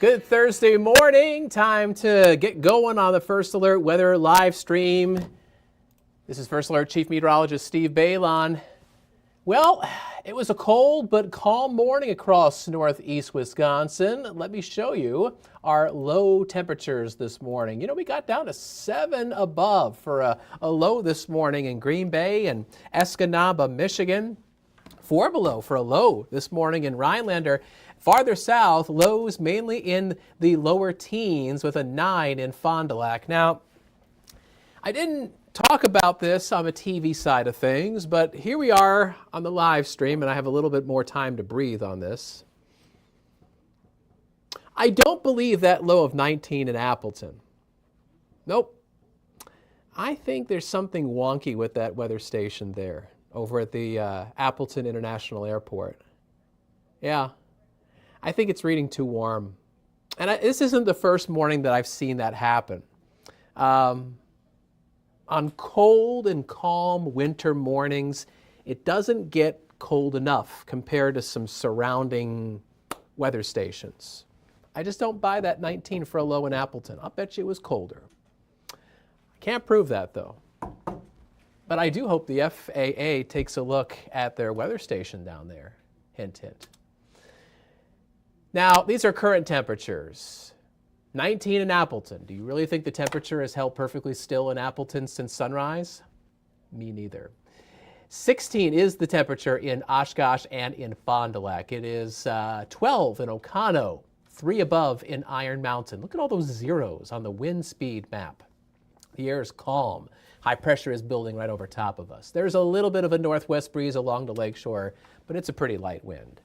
Good Thursday morning. Time to get going on the First Alert Weather live stream. This is First Alert Chief Meteorologist Steve Balon. Well, it was a cold but calm morning across northeast Wisconsin. Let me show you our low temperatures this morning. You know, we got down to 7 above for a low this morning in Green Bay and Escanaba, Michigan. 4 below for a low this morning in Rhinelander. Farther south, lows mainly in the lower teens with a 9 in Fond du Lac. Now, I didn't talk about this on the TV side of things, but here we are on the live stream, and I have a little bit more time to breathe on this. I don't believe that low of 19 in Appleton. Nope. I think there's something wonky with that weather station there over at the Appleton International Airport. Yeah. I think it's reading too warm. And this isn't the first morning that I've seen that happen. On cold and calm winter mornings, it doesn't get cold enough compared to some surrounding weather stations. I just don't buy that 19 for a low in Appleton. I'll bet you it was colder. I can't prove that, though. But I do hope the FAA takes a look at their weather station down there. Hint, hint. Now, these are current temperatures. 19 in Appleton. Do you really think the temperature has held perfectly still in Appleton since sunrise? Me neither. 16 is the temperature in Oshkosh and in Fond du Lac. It is 12 in Oconto, 3 above in Iron Mountain. Look at all those zeros on the wind speed map. The air is calm. High pressure is building right over top of us. There's a little bit of a northwest breeze along the lakeshore, but it's a pretty light wind.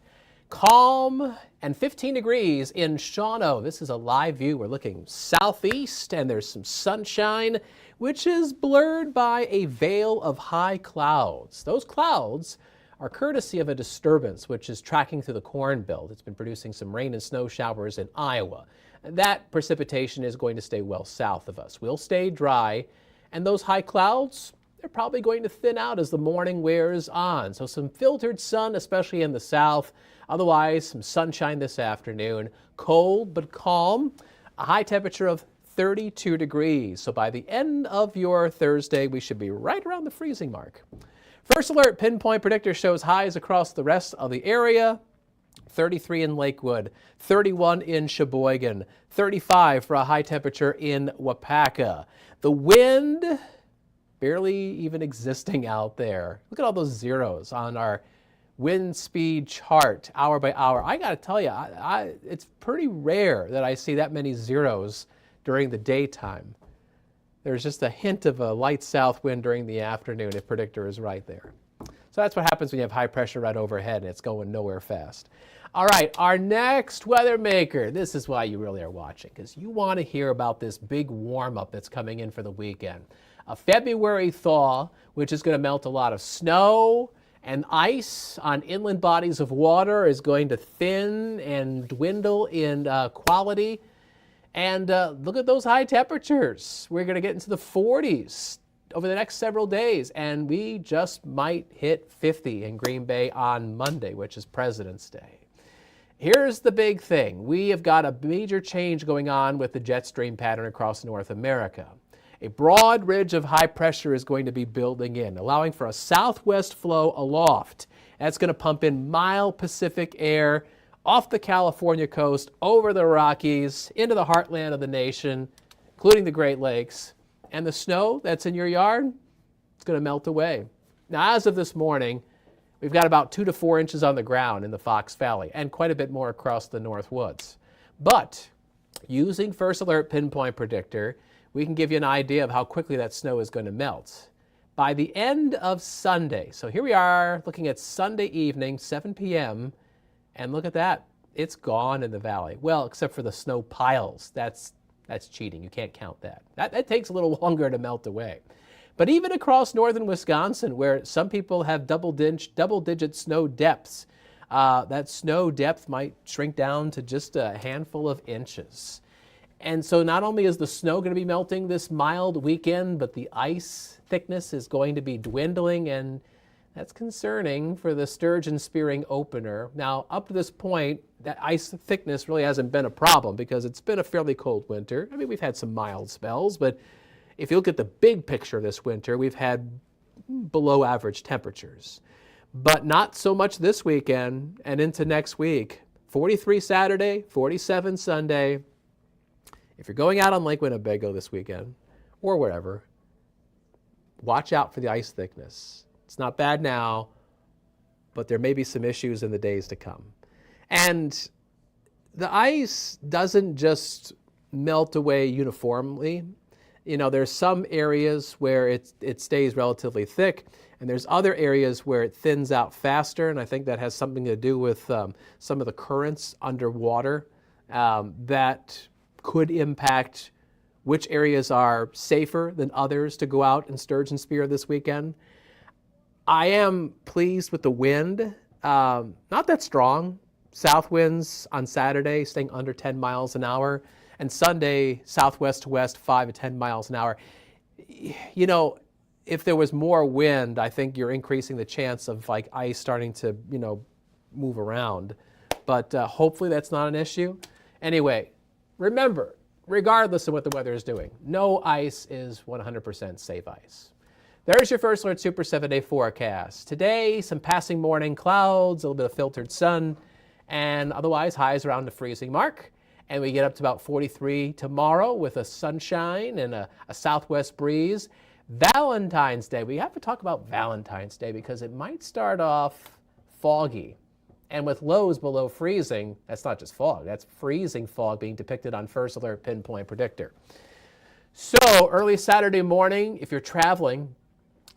Calm and 15 degrees in Shawano. This is a live view. We're looking southeast, and there's some sunshine, which is blurred by a veil of high clouds. Those clouds are courtesy of a disturbance which is tracking through the Corn Belt. It's been producing some rain and snow showers in Iowa. That precipitation is going to stay well south of us. We'll stay dry, and those high clouds, they're probably going to thin out as the morning wears on. So some filtered sun, especially in the south. Otherwise, some sunshine this afternoon. Cold but calm. A high temperature of 32 degrees. So by the end of your Thursday, we should be right around the freezing mark. First Alert Pinpoint Predictor shows highs across the rest of the area. 33 in Lakewood, 31 in Sheboygan, 35 for a high temperature in Wapaka. The wind barely even existing out there. Look at all those zeros on our wind speed chart hour by hour. I got to tell you, it's pretty rare that I see that many zeros during the daytime. There's just a hint of a light south wind during the afternoon if predictor is right there. So that's what happens when you have high pressure right overhead and it's going nowhere fast. All right, our next weather maker. This is why you really are watching, because you want to hear about this big warm-up that's coming in for the weekend. A February thaw, which is going to melt a lot of snow, and ice on inland bodies of water is going to thin and dwindle in quality. And look at those high temperatures. We're going to get into the 40s over the next several days, and we just might hit 50 in Green Bay on Monday, which is President's Day. Here's the big thing. We have got a major change going on with the jet stream pattern across North America. A broad ridge of high pressure is going to be building in, allowing for a southwest flow aloft. That's going to pump in mild Pacific air off the California coast, over the Rockies, into the heartland of the nation, including the Great Lakes. And the snow that's in your yard, it's going to melt away. Now, as of this morning, we've got about 2 to 4 inches on the ground in the Fox Valley, and quite a bit more across the North Woods. But using First Alert Pinpoint Predictor, we can give you an idea of how quickly that snow is going to melt. By the end of Sunday, so here we are looking at Sunday evening, 7 p.m., and look at that. It's gone in the valley. Well, except for the snow piles. That's cheating. You can't count that. That takes a little longer to melt away. But even across northern Wisconsin, where some people have double-digit snow depths, that snow depth might shrink down to just a handful of inches. And so not only is the snow going to be melting this mild weekend, but the ice thickness is going to be dwindling, and That's concerning for the sturgeon spearing opener. Now, up to this point, that ice thickness really hasn't been a problem because it's been a fairly cold winter. I mean, we've had some mild spells, but if you look at the big picture this winter, we've had below average temperatures. But not so much this weekend and into next week. 43 Saturday, 47 Sunday. If you're going out on Lake Winnebago this weekend, or wherever, watch out for the ice thickness. It's not bad now, but there may be some issues in the days to come. And the ice doesn't just melt away uniformly. You know, there's some areas where it stays relatively thick, and there's other areas where it thins out faster, and I think that has something to do with some of the currents underwater that could impact which areas are safer than others to go out and sturgeon spear this weekend. I am pleased with the wind, not that strong. South winds on Saturday staying under 10 miles an hour, and Sunday southwest to west 5 to 10 miles an hour. You know, if there was more wind, I think you're increasing the chance of like ice starting to, you know, move around. But hopefully that's not an issue. Anyway, remember, regardless of what the weather is doing, no ice is 100% safe ice. There's your First Alert Super 7-day forecast. Today, some passing morning clouds, a little bit of filtered sun, and otherwise highs around the freezing mark. And we get up to about 43 tomorrow with a sunshine and a southwest breeze. Valentine's Day, we have to talk about Valentine's Day because it might start off foggy. And with lows below freezing, that's not just fog, that's freezing fog being depicted on First Alert Pinpoint Predictor. So early Saturday morning, if you're traveling,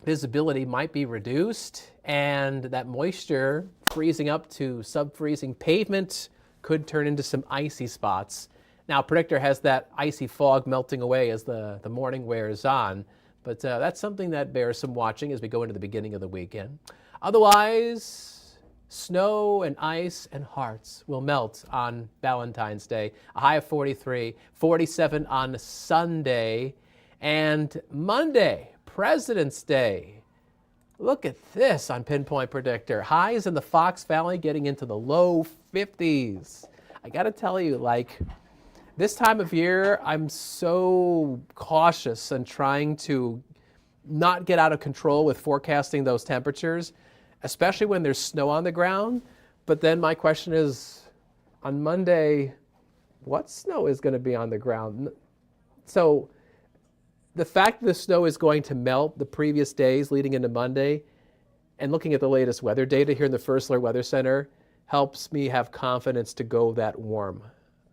visibility might be reduced, and that moisture freezing up to sub-freezing pavement could turn into some icy spots. Now, Predictor has that icy fog melting away as the morning wears on, but that's something that bears some watching as we go into the beginning of the weekend. Otherwise, snow and ice and hearts will melt on Valentine's Day. A high of 43, 47 on Sunday, and Monday, President's Day. Look at this on Pinpoint Predictor. Highs in the Fox Valley getting into the low 50s. I got to tell you, like, this time of year, I'm so cautious and trying to not get out of control with forecasting those temperatures, especially when there's snow on the ground. But then my question is, on Monday, what snow is going to be on the ground? So the fact that the snow is going to melt the previous days leading into Monday, and looking at the latest weather data here in the First Alert Weather Center, helps me have confidence to go that warm.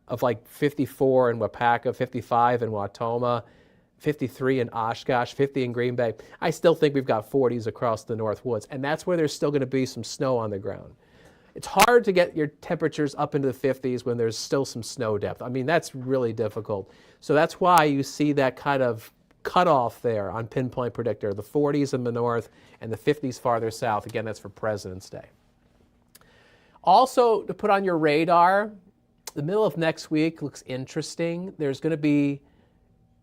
Of like 54 in Wapaka, 55 in Wautoma, 53 in Oshkosh, 50 in Green Bay. I still think we've got 40s across the North Woods, and that's where there's still going to be some snow on the ground. It's hard to get your temperatures up into the 50s when there's still some snow depth. I mean, that's really difficult. So that's why you see that kind of cutoff there on Pinpoint Predictor, the 40s in the north and the 50s farther south. Again, that's for President's Day. Also, to put on your radar, the middle of next week looks interesting. There's going to be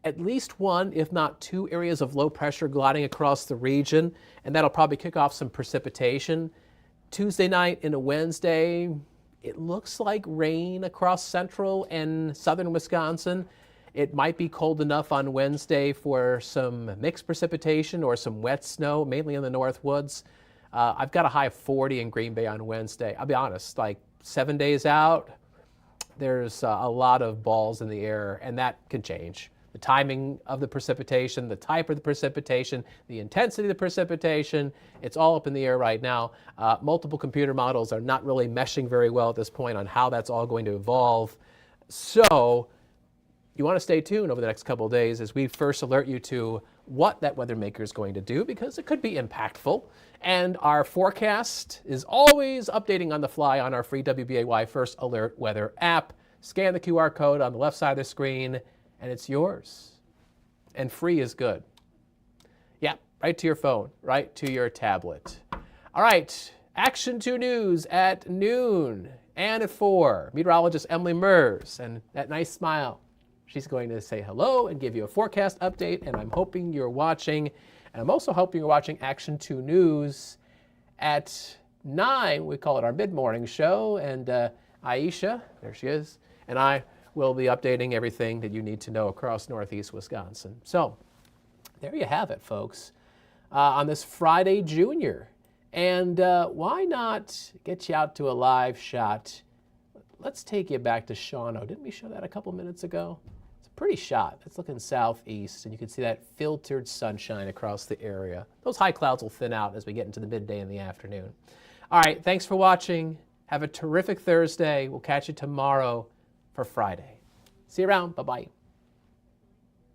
at least one, if not two, areas of low pressure gliding across the region, and that'll probably kick off some precipitation. Tuesday night into Wednesday, it looks like rain across central and southern Wisconsin. It might be cold enough on Wednesday for some mixed precipitation or some wet snow, mainly in the North Woods. I've got a high of 40 in Green Bay on Wednesday. I'll be honest, like 7 days out, there's a lot of balls in the air, and that can change. The timing of the precipitation, the type of the precipitation, the intensity of the precipitation, it's all up in the air right now. Multiple computer models are not really meshing very well at this point on how that's all going to evolve. So you want to stay tuned over the next couple of days as we first alert you to what that weather maker is going to do, because it could be impactful. And our forecast is always updating on the fly on our free WBAY First Alert Weather app. Scan the QR code on the left side of the screen, and it's yours. And free is good. Yeah, right to your phone, right to your tablet. All right, Action 2 News at noon and at 4. Meteorologist Emily Mers, and that nice smile. She's going to say hello and give you a forecast update, and I'm hoping you're watching. And I'm also hoping you're watching Action 2 News At 9, we call it our mid-morning show, and Aisha, there she is, and I will be updating everything that you need to know across Northeast Wisconsin. So there you have it, folks, on this Friday Junior. And why not get you out to a live shot? Let's take you back to Shawano. Didn't we show that a couple minutes ago? It's a pretty shot. It's looking southeast, and you can see that filtered sunshine across the area. Those high clouds will thin out as we get into the midday in the afternoon. All right, thanks for watching. Have a terrific Thursday. We'll catch you tomorrow for Friday. See you around. Bye-bye.